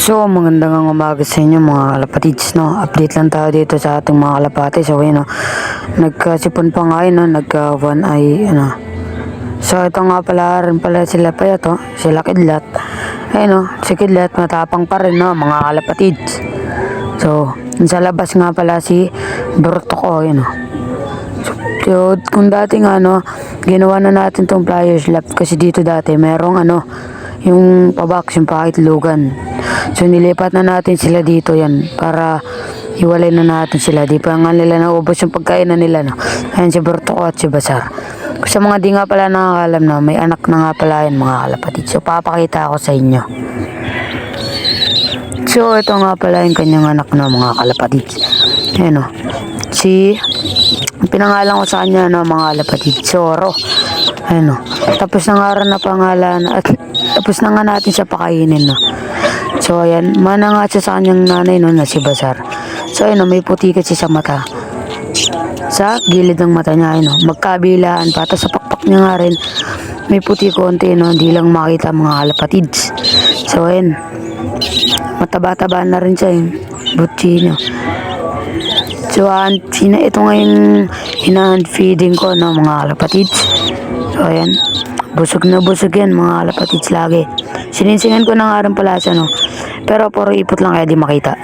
So, magandang umaga sa inyo mga kalapatids, no? Update lang tayo dito sa ating mga kalapati. So, ayun, no? Nagkasipon pa nga yun, no? Nagka one eye, ano. So, ito nga pala rin pala sila pa ito, sila Kidlat. Ayun, no? Si Kidlat matapang pa rin, no? Mga kalapatids. So, sa labas nga pala si Bertoko, ayun, no? So, kung dati nga, no? Ginawa na natin tong Flyers Lab kasi dito dati merong, ano, yung pabox, yung pakitlugan. So nilipat na natin sila dito yan para hiwalay na natin sila. Di pa nga nila naubos yung pagkainan nila, no? Ayan si Bertoko at si Basar. Sa mga di nga pala nakakalam na may anak na nga pala yan mga kalapatid. So papakita ako sa inyo. So ito nga pala yung kanyang anak na mga kalapatid. Ayan, no? Pinangalan ko sa kanya na mga kalapatid, Zoro. Ano, tapos na nga rin na pangalan at tapos na nga natin siya pakainin, no. So ayan, mana nga siya sa kanyang nanay, no, na si Basar. So ayun, no, may puti kasi sa mata. Sa gilid ng mata niya, no, magkabilaan pa. Tapos sa pakpak niya nga rin, may puti konti, no, hindi lang makita mga kalapatids. So ayun, mataba-taba na rin siya yung butchi niya. So ito nga yung hinahand feeding ko, no, mga kalapatids. So ayan, busog na busog yan mga kalapatids lagi. Sininsingan ko na nga rin pala siya, no, pero puro ipot lang kaya di makita.